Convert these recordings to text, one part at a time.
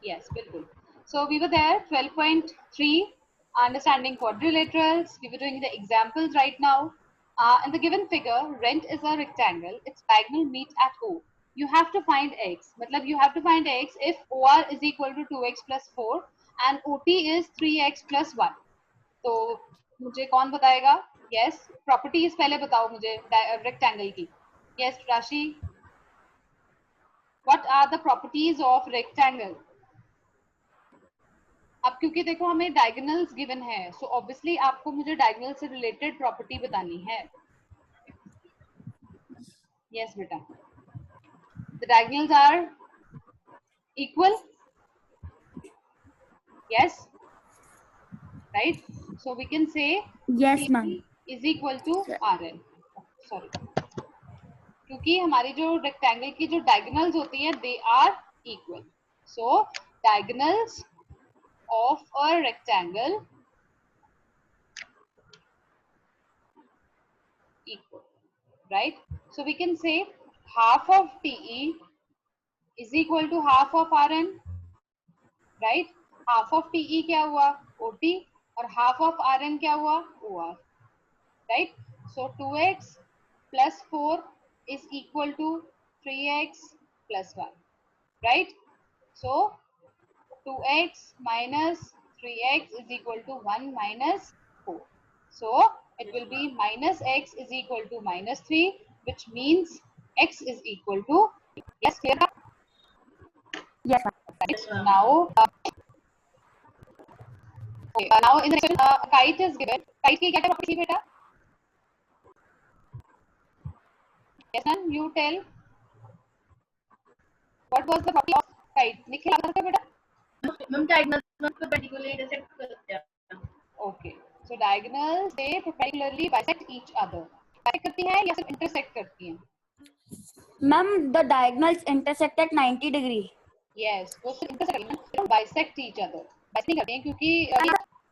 Yes, बिल्कुल. So we were there 12.3 understanding quadrilaterals. We were doing the examples right now. In the given figure, rent is a rectangle. Its diagonal meet at O. You have to find x. मतलब you have to find x if OR is equal to 2x plus 4 and OT is 3x plus 1. तो मुझे कौन बताएगा? Yes, properties पहले बताओ मुझे rectangle की. Yes, Rashi. What are the properties of rectangle? अब क्योंकि देखो हमें डायगोनल्स गिवन है, सो ऑब्वियसली आपको मुझे डायगोनल से रिलेटेड प्रॉपर्टी बतानी है. यस बेटा, the diagonals are equal. Yes, right. So we can say yes ma'am. Is equal to R N. Sorry, क्योंकि हमारी जो रेक्टेंगल की जो डायगोनल्स होती है they are equal. So diagonals of a rectangle equal, right? So we can say half of TE is equal to half of RN, right? Half of TE क्या हुआ? OT. और half of RN क्या हुआ? OR, right? So 2x plus 4 is equal to 3x plus 1, right? So 2x minus 3x is equal to 1 minus 4. So it will be minus x is equal to minus 3, which means x is equal to, yes, clear? Yes. Right. Now, okay, now in the next kite is given. Kite की क्या property थी बेटा? Yes, ma'am, you tell. What was the property of kite? Nikhil बता सकते बेटा? Ma'am diagonal perpendicularly intersect करते हैं. Okay, so diagonals they perpendicularly bisect each other. Bisect करती हैं या सिर्फ intersect करती हैं? Ma'am the diagonals intersect at 90 degree. Yes, वो सिर्फ intersect करती हैं, they don't bisect each other. Bisect नहीं करती हैं क्योंकि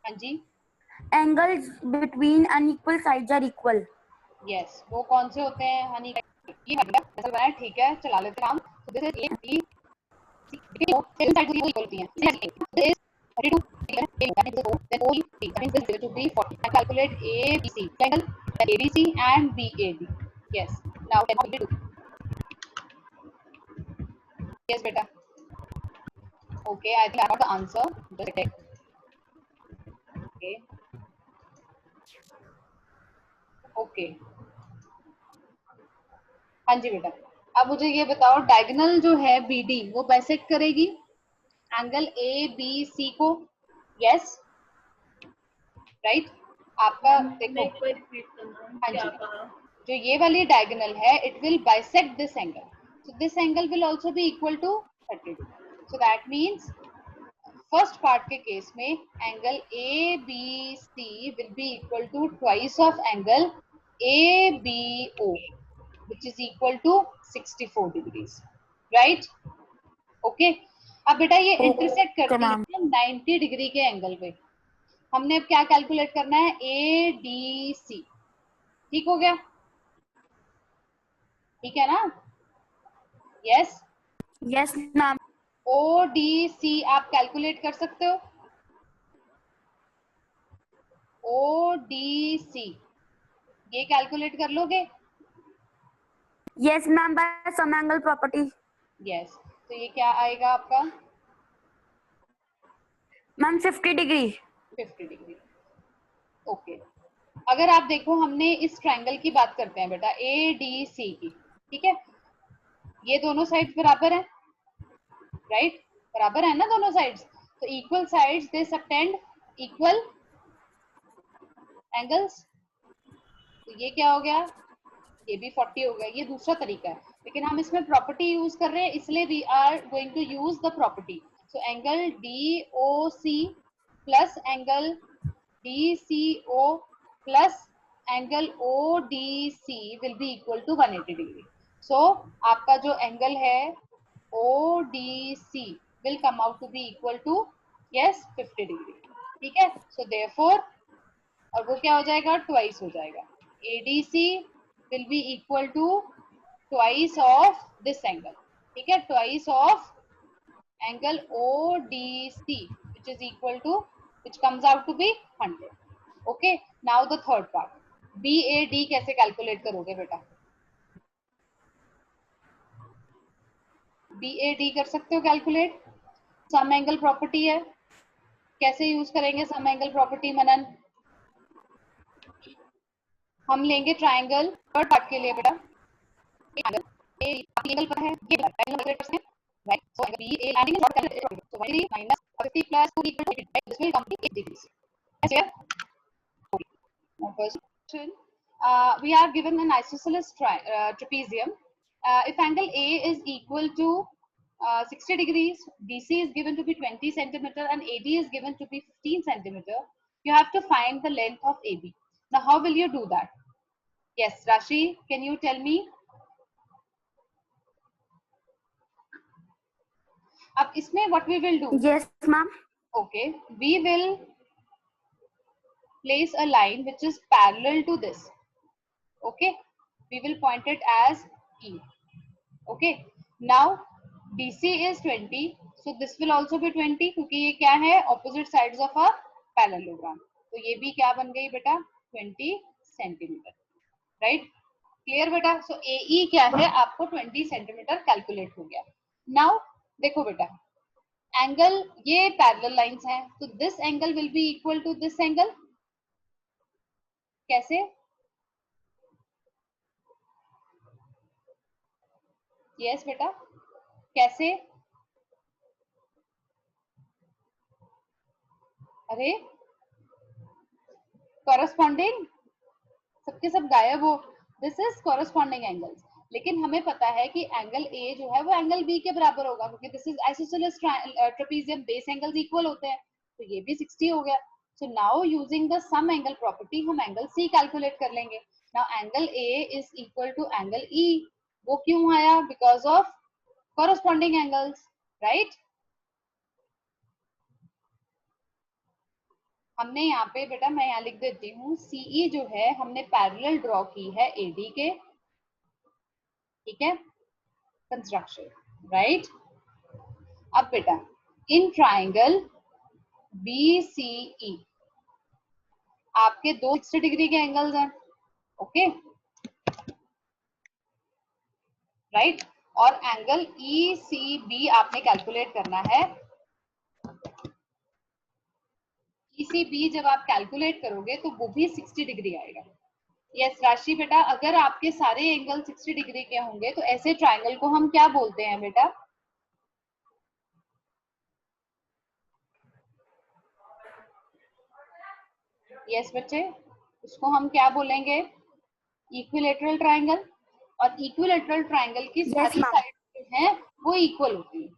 हाँ जी. Angles between unequal sides are equal. Yes, वो कौन से होते हैं हनी? ये ऐसा बनाया, ठीक है, चला लेते हैं हम. So this is A, B, C. Second side को इक्वल होती हैं. This is 32. That means this O, then OE, that means this is to be 40. And calculate ABC, angle ABC and BAB. Yes. Now how we do? Yes, beta. Okay, I think I got the answer. Just check. Okay. Okay. हाँ जी बेटा, अब मुझे ये बताओ diagonal जो है BD वो bisect करेगी एंगल ABC को. Yes, right. आपका देखो, हाँ जी, जो ये वाली डायगोनल है it will bisect this angle. So this angle will also be equal to 30 degree. So that means first part के केस में angle ABC will be equal to twice of angle ABO, which is equal to 64 degrees, right? Okay. अब बेटा ये intersect करती है 90 degree के angle पे. हमने अब क्या कैलकुलेट करना है? ADC. ठीक हो गया? ठीक है ना? यस. Yes ma'am. ODC आप कैलकुलेट कर सकते हो? ODC ये कैलकुलेट कर लोगे? Yes ma'am by sum angle property. Yes. तो ये क्या आएगा आपका? Ma'am 50 degree. 50 डिग्री. ओके. अगर आप देखो हमने इस ट्रायंगल की बात करते हैं बेटा ADC की, ठीक है? ये दोनों साइड्स बराबर हैं, राइट? बराबर है ना दोनों साइड्स. तो इक्वल साइड्स दे सबटेंड इक्वल एंगल्स. तो ये क्या हो गया? ये भी 40 हो गया. ये दूसरा तरीका है, लेकिन हम इसमें प्रॉपर्टी यूज कर रहे हैं इसलिए we are going to use the property. So angle DOC plus angle DCO plus angle ODC will be equal to 180 degree. So आपका जो एंगल है ODC will come out to be equal to, yes, 50 degree. ठीक है? So therefore, और वो क्या हो जाएगा? ट्वाइस हो जाएगा. ADC will be equal to twice of this angle. ठीक है? Twice of angle ODC which is equal to, which comes out to be 100. Okay, now the third part, BAD कैसे कैलकुलेट करोगे बेटा? BAD कर सकते हो कैलकुलेट, सम angle property है, कैसे यूज करेंगे सम एंगल प्रॉपर्टी मनन? हम लेंगे ट्राइंगल थर्ड पार्ट के लिए बेटा, एंगल पर है ये ट्राइंगल कैलकुलेट करते हैं, right? So BA angle not calculated, so 180 minus 50 plus 2 equal to 8, right? This will come to 8 degrees. Yes, yeah. Now first question, we are given an isosceles trapezium. If angle A is equal to 60 degrees, BC is given to be 20 centimeter and AD is given to be 15 centimeter, you have to find the length of AB. Now how will you do that? Yes, Rashi, can you tell me? अब इसमें what we will do? Yes, ma'am. Okay, we will place a line which is parallel to this. Okay, we will point it as E. Okay, now BC is 20, so this will also be 20 क्योंकि ये क्या है, opposite sides of a parallelogram. तो ये भी क्या बन गई बेटा, 20 सेंटीमीटर, राइट? क्लियर बेटा? सो AE क्या है, आपको 20 सेंटीमीटर कैलकुलेट हो गया. नाउ देखो बेटा, एंगल ये पैरेलल लाइंस हैं, तो this angle will be equal to this angle. कैसे? यस बेटा, कैसे? अरे कॉरस्पॉन्डिंग, सबके सब गायब हो. दिस इज कॉरस्पॉन्डिंग एंगल्स, लेकिन हमें पता है कि एंगल ए जो है वो एंगल बी के बराबर होगा क्योंकि this is isosceles trapezium, base angles equal होते हैं, तो ये भी 60 हो गया. So now using the sum angle property हम एंगल सी कैलकुलेट कर लेंगे. Now angle A is equal to angle E. वो क्यों आया? Because of corresponding angles, right? हमने यहाँ पे बेटा, मैं यहाँ लिख देती हूँ, सीई जो है हमने पैरेलल ड्रॉ की है एडी के, ठीक है, कंस्ट्रक्शन, राइट? अब बेटा इन ट्राइंगल BCE आपके दो 60 डिग्री के एंगल्स हैं, ओके, राइट? और एंगल ECB आपने कैलकुलेट करना है. ECB जब आप कैलकुलेट करोगे तो वो भी 60 डिग्री आएगा. यस राशि बेटा, अगर आपके सारे एंगल 60 डिग्री के होंगे तो ऐसे ट्राइंगल को हम क्या बोलते हैं बेटा? यस बच्चे, उसको हम क्या बोलेंगे? Equilateral triangle. और इक्विलेटरल ट्राइंगल की सारी साइड जो है वो इक्वल होती है.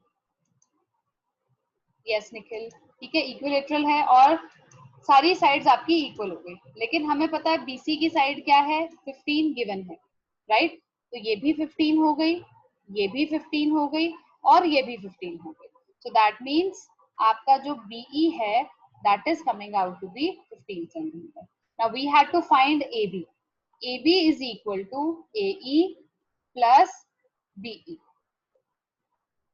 यस निखिल, ठीक है, इक्विलेटरल है और सारी साइड्स आपकी इक्वल हो गई. लेकिन हमें पता है BC की साइड क्या है, 15 गिवन है, राइट? तो ये भी 15 हो गई, ये भी 15 हो गई और ये भी 15 हो गई. सो दैट मीन्स आपका जो BE है that is coming out to be 15 centimeter. Now we had to find AB. AB is equal to AE plus BE,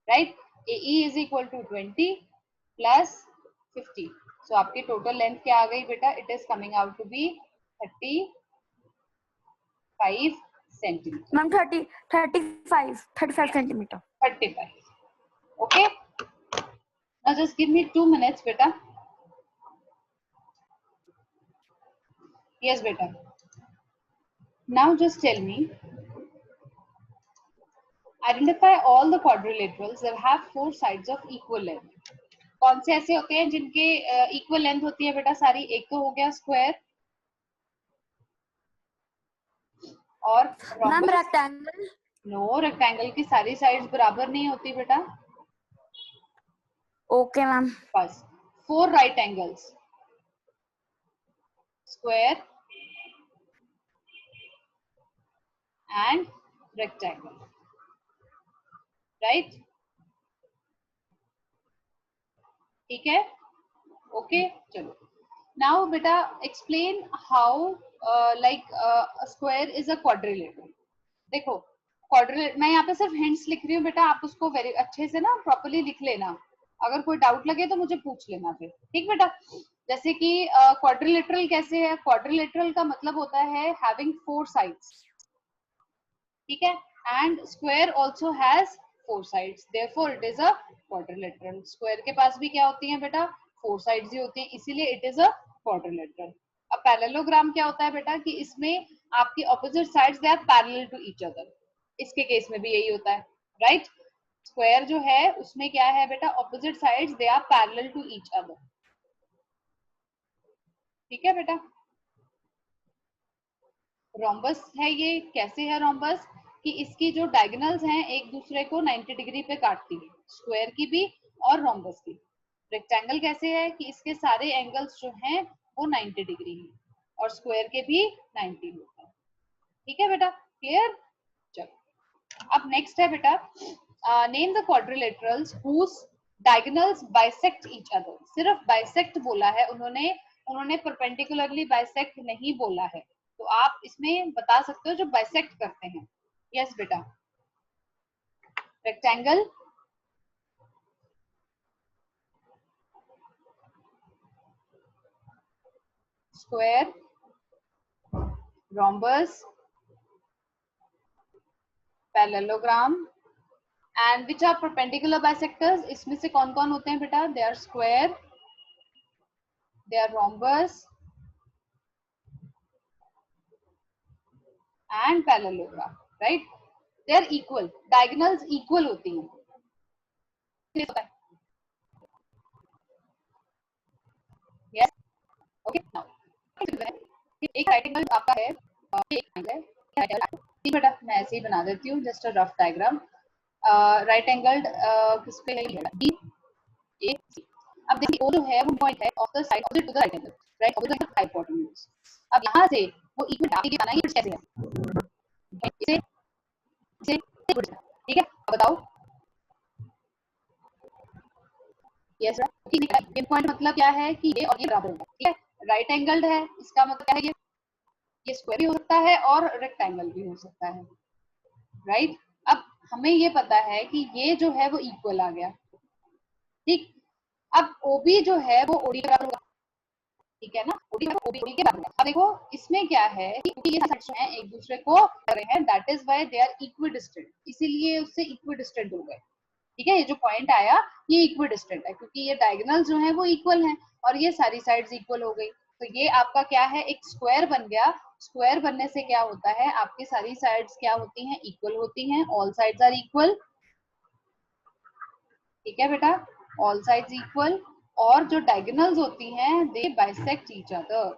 right? AE is equal to 20 plus 50. So आपकी total length क्या आ गई बेटा? It is coming out to be 35 centimeter. Ma'am, 35 centimeter. 35. Okay. Now just give me 2 minutes, beta. Yes, beta. Now just tell me. Identify all the quadrilaterals that have 4 sides of equal length. कौन से ऐसे होते हैं जिनके equal length होती है बेटा सारी? एक तो हो गया स्क्वायर और मैम रेक्टेंगल. नो, रेक्टेंगल की सारी साइड्स बराबर नहीं होती बेटा. Okay ma'am. बस 4 right angles, square and rectangle, right? ठीक है, ओके. चलो नाउ बेटा explain how like square is a quadrilateral. देखो क्वाड्रिलेटरल, मैं यहाँ पे सिर्फ हिंट्स लिख रही हूँ बेटा, आप उसको वेरी अच्छे से ना प्रॉपर्ली लिख लेना, अगर कोई डाउट लगे तो मुझे पूछ लेना फिर, ठीक बेटा। जैसे कि क्वाड्रिलेटरल कैसे है, क्वाड्रिलेटरल का मतलब होता है हैविंग 4 साइड्स, ठीक है, and square also has 4 sides, therefore it is a quadrilateral. Square के पास भी क्या होती है बेटा, 4 साइड्स ही होती हैं, इसीलिए इट इज अ क्वाड्रिलेटरल। अब पैरेललोग्राम क्या होता है बेटा, कि इसमें आपकी opposite sides they are parallel to each other, इसके केस में भी यही होता है, राइट। स्क्वायर जो है उसमें क्या है बेटा, opposite sides they are parallel to each other, ठीक है बेटा। रोम्बस है ये, कैसे है रोम्बस, कि इसकी जो डायगोनल्स हैं एक दूसरे को 90 डिग्री पे काटती है, स्क्वायर की भी और रोम्बस की। रेक्टेंगल कैसे है, कि इसके सारे एंगल्स जो हैं वो 90 डिग्री हैं और स्क्वायर के भी 90 होता है, ठीक है बेटा, क्लियर। चलो अब नेक्स्ट है बेटा, name the quadrilaterals whose diagonals bisect each other. सिर्फ बाइसेक्ट बोला है उन्होंने, उन्होंने परपेंडिकुलरली बाइसेक्ट नहीं बोला है, तो आप इसमें बता सकते हो जो बाइसेक्ट करते हैं। यस बेटा, rectangle, square, rhombus, parallelogram, and which are perpendicular bisectors, इसमें से कौन कौन होते हैं बेटा, they are square, they are rhombus and parallelogram, right. They are equal, diagonals equal होती हैं। यस, ओके, नाउ एक राइट एंगल आपका है, एक एंगल है, ठीक बेटा, मैं ऐसे ही बना देती हूँ, just a rough diagram. Right angled किस पे है, बी ए सी। अब देखिए वो जो है वो पॉइंट है of the side opposite to the right angle, right, opposite to the hypotenuse. अब यहाँ से वो इक्वल आगे बनाना है, कैसे है, इसे इसे ठीक है, अब बताओ। यस सर, ये पॉइंट मतलब क्या है कि ये और ये बराबर होगा, ठीक है, राइट एंगल्ड है, इसका मतलब क्या है, ये स्क्वायर भी हो सकता है और रेक्टेंगल भी हो सकता है, राइट। अब हमें ये पता है कि ये जो है वो इक्वल आ गया, ठीक। अब ओबी जो है वो ओडी के बराबर होगा, ठीक है ना, ओडी ओडी के बराबर। अब देखो इसमें क्या है कि ये साइड्स जो हैं एक दूसरे को कर रहे हैं, that is why they are equidistant, इसीलिए उससे इक्विडिस्टेंट हो गए, ठीक है। ये जो पॉइंट आया ये इक्विडिस्टेंट है, क्योंकि ये डायगोनल जो है वो इक्वल हैं और ये सारी साइड्स इक्वल हो गई, तो ये आपका क्या है, एक स्क्वायर बन गया। स्क्वायर बनने से क्या होता है, आपकी सारी साइड्स क्या होती हैं, इक्वल होती हैं, ऑल साइड्स आर इक्वल, ठीक है बेटा, ऑल साइड्स इक्वल, और जो डायगोनल्स होती हैं दे बाइसेक्ट ईच अदर,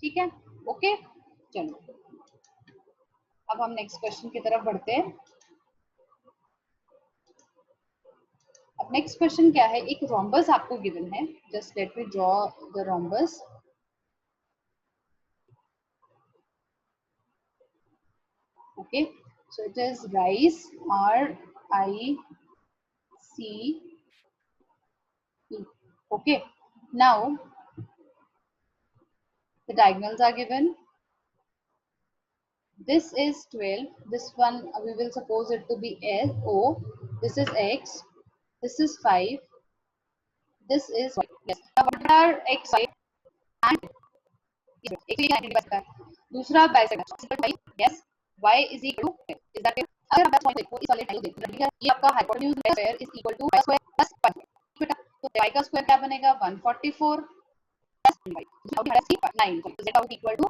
ठीक है, ओके। चलो अब हम नेक्स्ट क्वेश्चन की तरफ बढ़ते हैं। अब नेक्स्ट क्वेश्चन क्या है, एक रोम्बस आपको गिवन है, just let me draw the rhombus. Okay, so it is rise, R-I-C-E. Okay, now the diagonals are given. This is 12, this one we will suppose it to be S O, this is X, this is 5, this is Y. Yes, now what are X, Y and दूसरा bisector, yes, y is equal to, is that it? अगर आप point देखो इस वाले type देखो, ये आपका hypotenuse square is equal to y square plus 5, बेटा, तो y का स्क्वायर क्या बनेगा, 144 plus 5, now we have 9, so z out equal to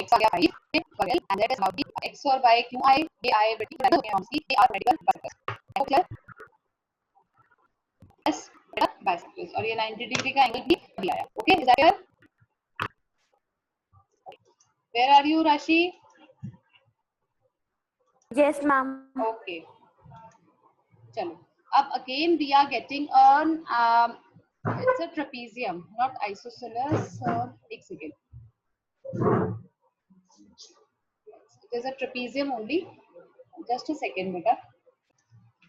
x आ गया 5 बगल, and that is now x और y क्यों आए, ये आए बेटा फॉर्म्स की, ये are medical bisector, clear, yes बेटा, बाइसेक्टर्स, और ये 90 डिग्री का एंगल भी आया, okay, is that clear. Where are you, Rashi? Yes, ma'am. Okay. चलो अब again we are getting on it's a trapezium, not isosceles, एक second, it is a trapezium only, just a second बेटा,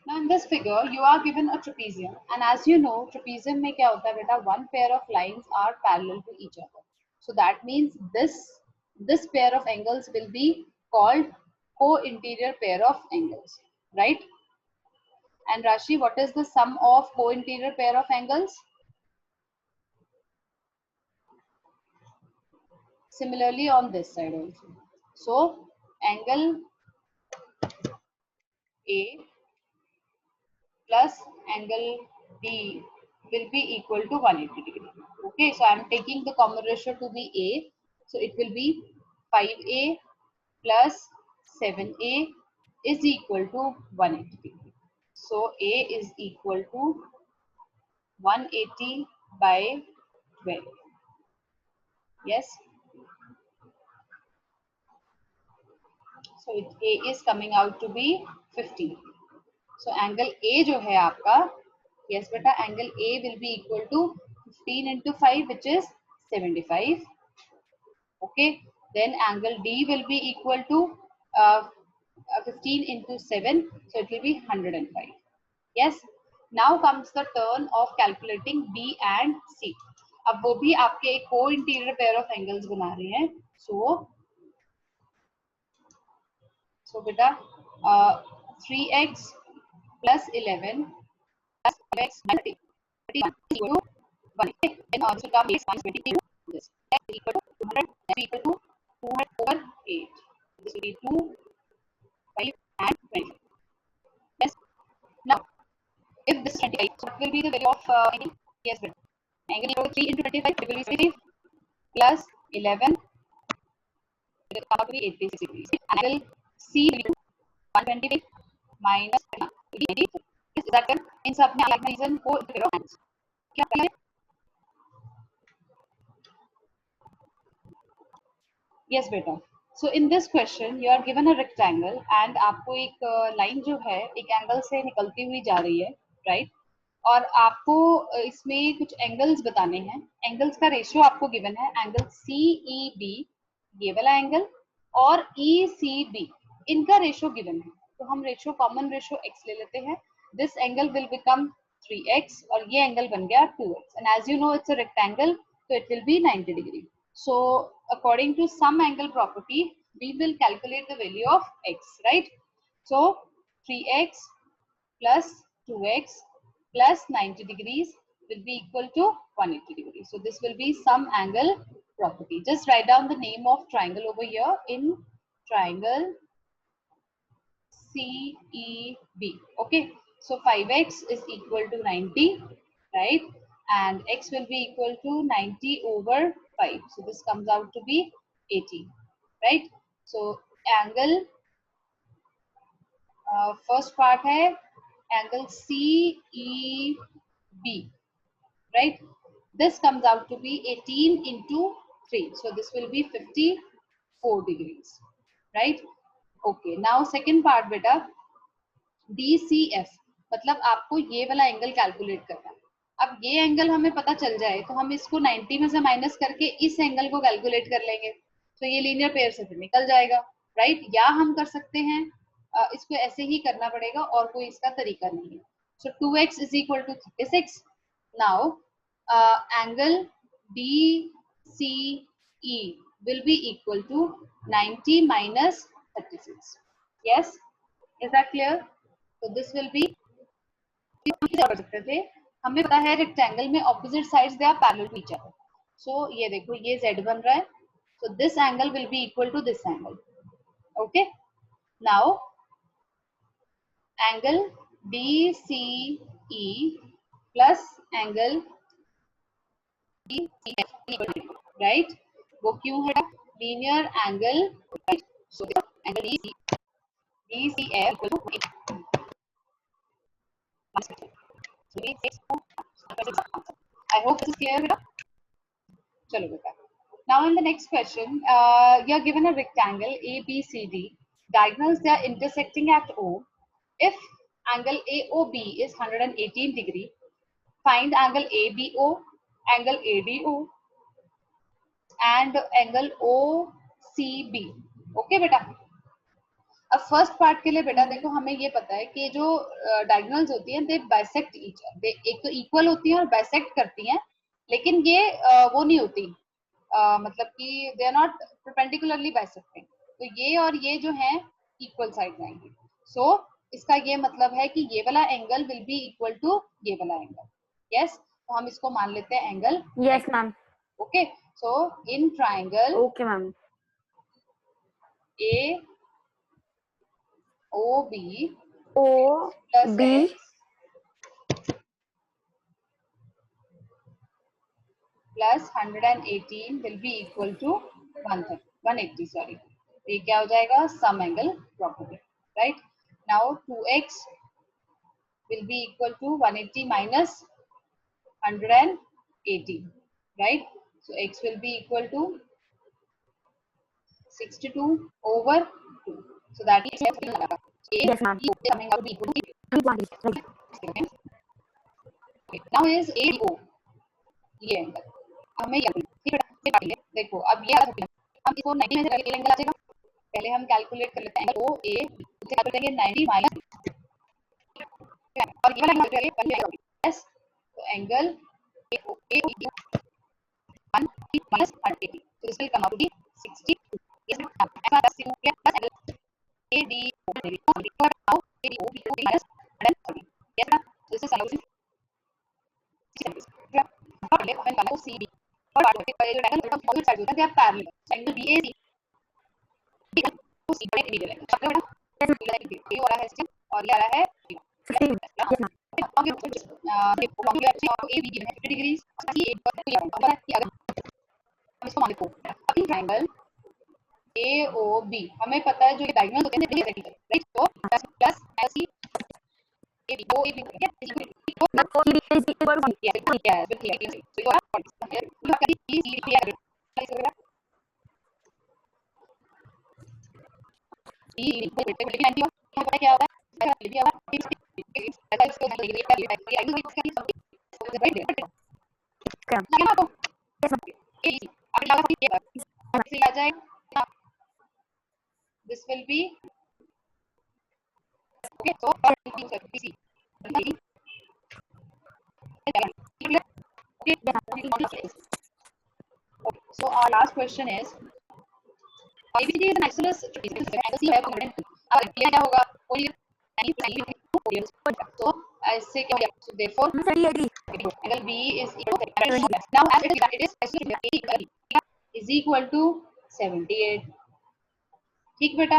Now in this figure you are given a trapezium, and as you know trapezium में क्या होता है बेटा, one pair of lines are parallel to each other. So that means this pair of angles will be called co-interior pair of angles, right? And Rashi, what is the sum of co-interior pair of angles? Similarly on this side also. So angle A plus angle D will be equal to 180 degree. Okay, so I am taking the common ratio to be A. So it will be 5A plus 7A is equal to 180 degree. So A is equal to 180 by 12. Yes. So A is coming out to be 15. So angle A जो है आपका, yes बेटा, angle A will be equal to 15 into 5, which is 75. Okay, then angle D will be equal to 15 into 7, so it will be 105. Yes. Now comes the turn of calculating B and C. अब वो भी आपके एक co-interior pair of angles बना रहे हैं. So बेटा 3x plus 11 plus 5x minus 31 is equal to 1. Then this will come x minus 22. This x is equal to 200. X is equal to 200 over 8. This will be 2, 5 and 20. Yes. Now, if this is 25, so what will be the value of angle? Yes, but angle equal to 3 into 25, it will be 60 plus 11. It will come out to be 80 degrees. Angle C will be 120 minus 90. Is that correct? इन सब में आप reason को करो answer क्या करें? Yes बेटा. So in this question you are given a rectangle and आपको एक लाइन जो है एक एंगल से निकलती हुई जा रही है, right? और आपको इसमें कुछ एंगल्स बताने हैं. एंगल्स का रेशियो आपको गिवन है, एंगल CEB ये वाला एंगल और ECB इनका रेशियो गिवन है. तो हम रेशियो कॉमन रेशियो x ले लेते हैं. This angle will become 3x और ये एंगल बन गया 2x. And as you know it's a rectangle, so it will be 90 degree. So according to some angle property, we will calculate the value of x, right? So 3x plus 2x plus 90 degrees will be equal to 180 degrees. So this will be some angle property. Just write down the name of triangle over here in triangle CEB. Okay. So 5x is equal to 90, right? And x will be equal to 90 over 5. So this comes out to be 80, right? So angle, first part hai angle CEB, right? This comes out to be 18 into 3. So this will be 54 degrees, right? Okay. Now second part beta, DCF मतलब आपको ये वाला angle calculate करना है. अब ये angle हमें पता चल जाए तो हम इसको 90 में से माइनस करके इस एंगल को कैलकुलेट कर लेंगे. तो ये लीनियर पेयर से फिर निकल जाएगा, राइट? या हम कर सकते हैं इसको ऐसे ही करना पड़ेगा और कोई इसका तरीका नहीं है. सो 2x is equal to 36. Now angle DCE will be equal to 90 minus 36. Yes, is that clear? So this will be, कर सकते थे, हमें पता है रेक्टेंगल में opposite sides they are parallel to each other. So ये देखो ये z बन रहा है, so this angle will be equal to this angle. Okay. Now angle DCE plus angle DCF, right? वो क्यों है? Linear angle, right? So angle DCF equal to I hope this is clear, beta. Chalo beta. Now in the next question, you are given a rectangle ABCD. Diagonals they are intersecting at O. If angle AOB is 118 degree, find angle ABO, angle ADO, and angle OCB. Okay, beta. अब first part के लिए बेटा देखो हमें ये पता है कि जो डायगोनल्स होती हैं दे बाइसेक्ट ईच अदर, एक तो इक्वल होती हैं और बाइसेक्ट करती हैं, लेकिन ये वो नहीं होती, मतलब कि they are not perpendicularly bisecting, तो ये और ये जो है इक्वल साइड आएंगे। सो इसका ये मतलब है कि ये वाला angle will be equal to ये वाला एंगल। यस, तो हम इसको मान लेते हैं angle. Yes ma'am. Okay, so in triangle okay ma'am. A O B O plus B X plus 118 will be equal to 180, sorry, ये क्या हो जाएगा, sum angle property, right. Now 2x will be equal to 180 minus 180, right? So x will be equal to 62 over 2. So that is Yes, ma'am. coming out to be equal to 220. okay. Now is AO, ये angle हमें देखो अब ये हम इसको 90 में से करके एंगल आ जाएगा, पहले हम कैलकुलेट कर लेते हैं एंगल ओ ए से कैलकुलेट करेंगे 90 माइनस और ये वाला एंगल करेंगे यस, तो angle A 1 minus 180, so this will come out to be 62. Yes, ऐसा 10 plus angle AD now ADO minus 130. Yes, this is solution. When CD और जो एंगल ऑपोजिट साइड होता है, they are parallel. Angle BAC तो C by medial angle. समझ रहे हो ना? ये हो रहा है और ये आ रहा है 15. Yes, ma'am. देखो A B given है 50 डिग्री, C A पर तो ये होगा कि अगर हम इसको मान लेते हैं अब इन ट्रायंगल AOB हमें पता है जो ये डायगोनल होते हैं राइट, तो plus LC AB OAB But for CD is equal to 1. yeah so you are क्या होगा this will be okay, so BC okay, so our last question is ABCD is an isosceles triangle C है अब क्या होगा कोई so ऐसे क्या होगा, so therefore angle B is equal to now as it is isosceles is equal to 78. ठीक बेटा,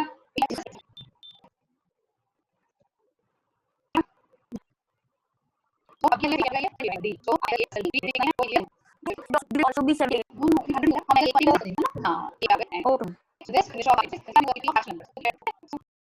तो अब ये क्या है तो ABCD देखना है तो ये also be 78. हां ये आ गया है Okay. so this finish off